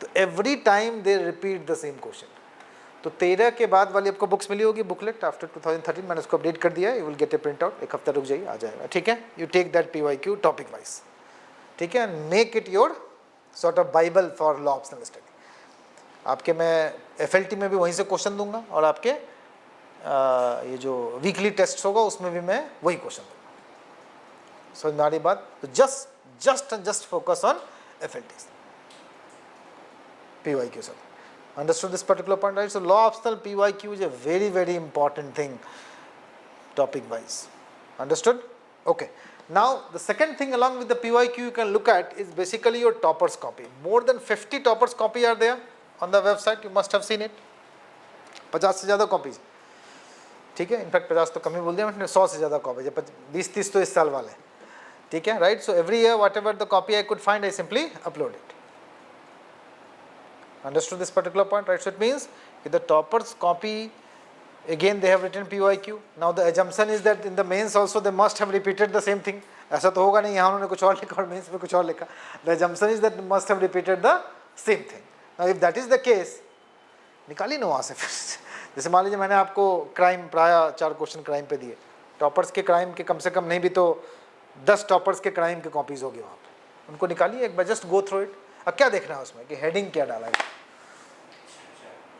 तो every time they repeat the same question. तो 13 के बाद वाली आपको बुक्स मिली होगी, बुकलेट आफ्टर 2013. मैंने उसको अपडेट कर दिया है. You will get a print out. एक हफ्ता रुक जाइए, आ जाएगा. ठीक है? You take that PYQ topic wise. ठीक है? Make it your sort of Bible for law optional study. आपके मैं FLT में भी वहीं से क्वेश्चन दूंगा और आपके ये जो वीकली टेस्ट होगा उसमें भी मैं वही क्वेश्चन दूंगा. समझ में आ रही बात? तो just focus on FLTs. PYQ sir. Understood this particular point, right? So law optional PYQ is a very very important thing topic wise. Understood? Okay. Now the second thing along with the PYQ you can look at is basically your toppers copy. More than 50 toppers copy are there on the website. You must have seen it. 50 से ज़्यादा copies. ठीक है? In fact 50 तो कम ही बोल दिया मैंने. 100 से ज़्यादा कॉपीज है. 20-30 तो इस साल वाले. ठीक है? Right? So every year what ever the copy I could find I simply upload it. Understood this particular point, right? So it means if the toppers copy, again they have written PYQ. Now the assumption is that in the mains also they must have repeated the same thing. ऐसा तो होगा नहीं, यहाँ उन्होंने कुछ और लिखा और मेंस में कुछ और लिखा. The assumption is that must have repeated the same thing. Now if that is the case, निकाली ना वहाँ से फिर. जैसे मान लीजिए मैंने आपको क्राइम प्राय 4 क्वेश्चन क्राइम पे दिए. टॉपर्स के क्राइम के कम से कम नहीं भी तो 10 टॉपर्स के क्राइम के कॉपीज होगी वहाँ पे. उनको निकालिए एक बार, जस्ट गो थ्रू इट. अब क्या देखना है उसमें कि हेडिंग क्या डाला है,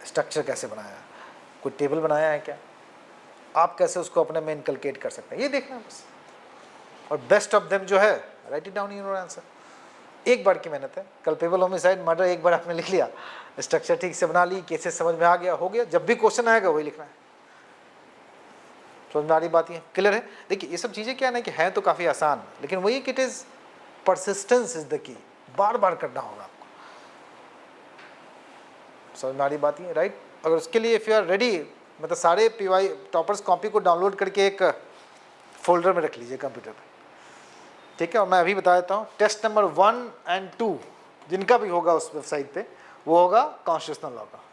स्ट्रक्चर कैसे बनाया है, कोई टेबल बनाया है क्या, आप कैसे उसको अपने में इनकलकेट कर सकते हैं, ये देखना है बस. और बेस्ट ऑफ देम जो है, right it down in your answer. एक बार की मेहनत है. कल्पेबल होमिसाइड मर्डर एक बार आपने लिख लिया, स्ट्रक्चर ठीक से बना ली, केसेस समझ में आ गया, हो गया. जब भी क्वेश्चन आएगा वही लिखना है. समझ में आ रही बात है? क्लियर है? देखिए ये सब चीज़ें क्या है ना कि है तो काफ़ी आसान, लेकिन वही कि it is persistence is the key. बार बार करना होगा आपको. समझ में आ रही बात है? राइट? अगर उसके लिए इफ़ यू आर रेडी, मतलब सारे PY टॉपर्स कॉपी को डाउनलोड करके एक फोल्डर में रख लीजिए कंप्यूटर पे. ठीक है? और मैं अभी बता देता हूँ. टेस्ट नंबर 1 और 2 जिनका भी होगा उस वेबसाइट पे वो होगा कॉन्स्टिट्यूशनल लॉ का.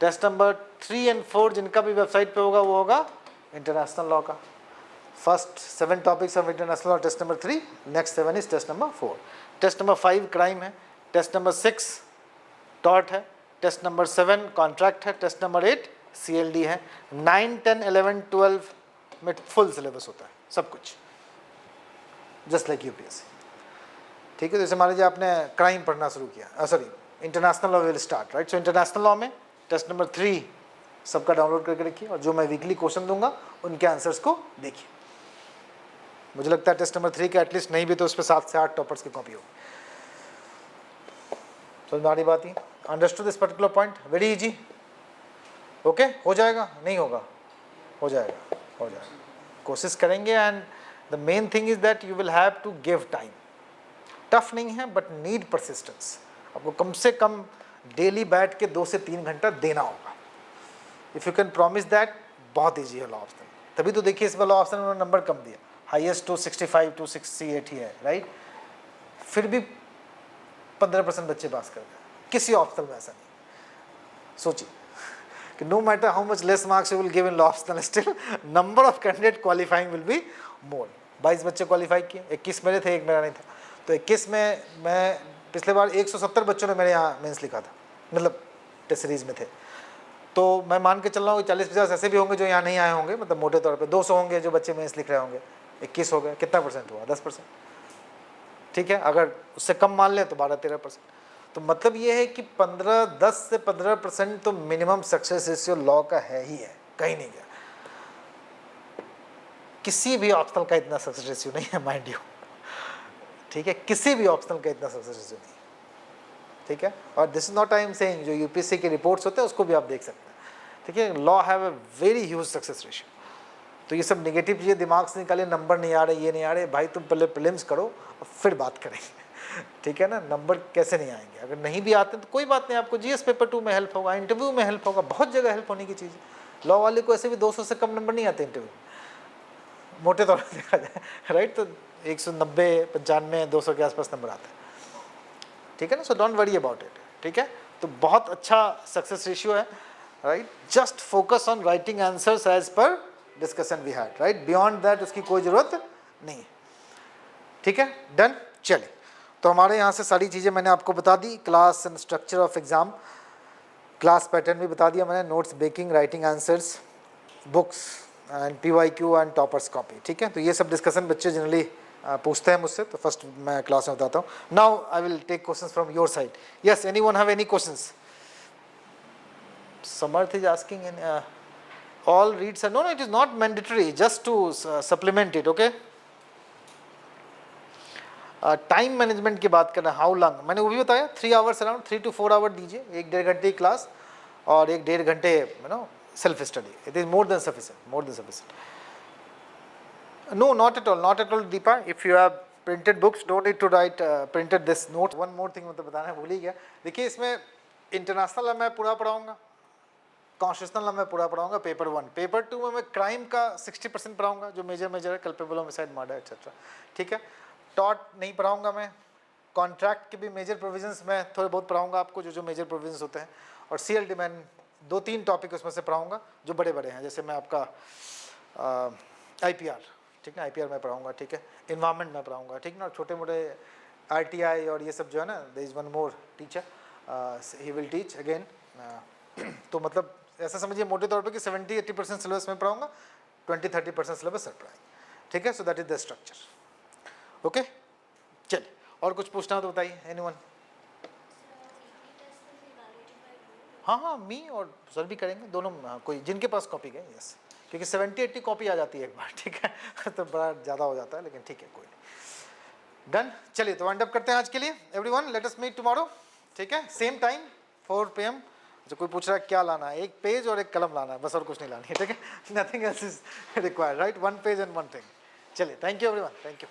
टेस्ट नंबर 3 और 4 जिनका भी वेबसाइट पे होगा वो होगा इंटरनेशनल लॉ का. First 7 topics of international law test number 3, next 7 is test number 4. Test number 5 crime है, टेस्ट नंबर 6 टॉर्ट है, टेस्ट नंबर 7 कॉन्ट्रैक्ट है, टेस्ट नंबर 8 CLD है. 9, 10, 11, 12 में फुल सिलेबस होता है सब कुछ, जस्ट लाइक UPSC. ठीक है? जैसे मान लीजिए आपने क्राइम पढ़ना शुरू किया, sorry international law will start, right? So international law में टेस्ट नंबर 3 सबका डाउनलोड करके रखिए और जो मैं वीकली क्वेश्चन दूंगा उनके आंसर्स को देखिए. मुझे लगता है टेस्ट नंबर 3 के एटलीस्ट नहीं भी तो उस पर 7 से 8 टॉपर्स की कॉपी होगी. समझ में आ रही बात है? Understood this particular point? Very easy. Okay? हो जाएगा? नहीं होगा? हो जाएगा, हो जाएगा. कोशिश करेंगे. And the main thing is that you will have to give time. Tough नहीं है बट नीड परसिस्टेंस. आपको कम से कम डेली बैठ के 2 से 3 घंटा देना होगा. If you can promise that, बहुत ईजी है लॉ ऑप्शनल, तभी तो देखिए इसमें लॉ ऑप्शनल उन्होंने नंबर कम दिया, हाईएस्ट 265 268 ही है, राइट, फिर भी 15% बच्चे पास कर गए, किसी ऑप्शनल में ऐसा नहीं। सोचिए कि no matter how much less marks you will give in law optional, still number of candidate qualifying will be more. 22 बच्चे क्वालिफाई किए, 21 मेरे थे, एक मेरा नहीं था, तो 21 में मैं पिछले बार 170 बच्चों ने मेरे यहाँ मेंस लिखा था, मतलब टेस्ट सीरीज में थे, तो मैं मान के चल रहा हूँ 40-50 ऐसे भी होंगे जो यहाँ नहीं आए होंगे, मतलब मोटे तौर पे 200 होंगे जो बच्चे मेंस लिख रहे होंगे, 21 हो गए, कितना परसेंट हुआ, 10%, ठीक है, अगर उससे कम मान लें तो 12-13%। तो मतलब ये है कि 10 से 15% तो मिनिमम सक्सेस रेशियो लॉ का है ही है, कहीं नहीं गया। किसी भी ऑप्शनल का इतना सक्सेस रेशियो नहीं है, माइंड यू, ठीक है, किसी भी ऑप्शनल का इतना सक्सेस रेशियो नहीं है, ठीक है। और this is not I am saying, जो यूपीएससी के रिपोर्ट्स होते हैं उसको भी आप देख सकते हैं, ठीक है, law have a very huge success ratio. तो ये सब नेगेटिव चीज़ें दिमाग से निकाले, नंबर नहीं आ रहे, ये नहीं आ रहे, भाई तुम पहले प्रीलिम्स करो और फिर बात करेंगे, ठीक है ना, नंबर कैसे नहीं आएंगे, अगर नहीं भी आते तो कोई बात नहीं, आपको जीएस पेपर 2 में हेल्प होगा, इंटरव्यू में हेल्प होगा, बहुत जगह हेल्प होने की चीज़ है। लॉ वाले को ऐसे भी 200 से कम नंबर नहीं आते इंटरव्यू, मोटे तौर पर देखा जाए, राइट, तो 190 95 200 के आसपास नंबर आता है, ठीक है ना, so don't worry about it, ठीक है। तो बहुत अच्छा सक्सेस रेशियो है, right, just focus on writing answers as per discussion we had, right, beyond that उसकी कोई जरूरत नहीं है, ठीक है, डन। चलिए, तो हमारे यहाँ से सारी चीज़ें मैंने आपको बता दी, class and structure of exam, class pattern भी बता दिया मैंने, notes making, writing answers, books and PYQ and toppers copy, ठीक है। तो ये सब डिस्कशन बच्चे जनरली पूछते हैं मुझसे, तो फर्स्ट मैं क्लास में बताता हूँ। Now I will take questions from your side. Yes, anyone have any questions? Samarth is asking in all reads, no, it is not mandatory, just to supplement it, okay. Time management की बात करना, how long, मैंने वो भी बताया 3 hours, around 3 to 4 our दीजिए, 1-1.5 घंटे की क्लास और 1-1.5 घंटे self study, it is more than sufficient, more than sufficient. No, not at all Deepa, if you have printed books don't need to write printed this note. One more thing मतलब बताना भूल ही गया, देखिए इसमें इंटरनेशनल मैं पूरा पढ़ाऊंगा, कॉन्स्टिट्यूशनल मैं पूरा पढ़ाऊंगा, पेपर 1, पेपर 2 में मैं क्राइम का 60% पढ़ाऊंगा, जो मेजर है, कल्पेबल होमिसाइड, मर्डर एक्सेट्रा, ठीक है। टॉट नहीं पढ़ाऊंगा मैं, कॉन्ट्रैक्ट के भी मेजर प्रोविजंस मैं थोड़े बहुत पढ़ाऊंगा आपको, जो मेजर प्रोविजंस होते हैं, और CLD मैं 2-3 टॉपिक उसमें से पढ़ाऊंगा जो बड़े हैं, जैसे मैं आपका IPR, ठीक है, IPR मैं पढ़ाऊंगा, ठीक है, इन्वायरमेंट में पढ़ाऊंगा, ठीक ना, छोटे मोटे RTI और ये सब जो है ना, there is one more teacher, he will teach again. तो मतलब ऐसा समझिए मोटे तौर पे कि 70-80% सिलेबस में पढ़ाऊंगा, 20-30% सिलेबस सर पढ़ाएंगे, ठीक है। So that is the structure, okay. चलिए, और कुछ पूछना हो तो बताइए, एनीवन? हाँ, मी और सर भी करेंगे, दोनों, कोई जिनके पास कॉपी गए, यस, क्योंकि 70-80 कॉपी आ जाती है एक बार, ठीक है, तो बड़ा ज़्यादा हो जाता है, लेकिन ठीक है, कोई नहीं, डन। चलिए, तो वाइंड अप करते हैं आज के लिए, everyone, let us meet tomorrow, ठीक है, सेम टाइम 4 PM। जो कोई पूछ रहा है क्या लाना है, एक पेज और एक कलम लाना है, बस और कुछ नहीं लानी है, ठीक है, nothing else is required, right, 1 page and 1 thing. चलिए, thank you everyone, thank you.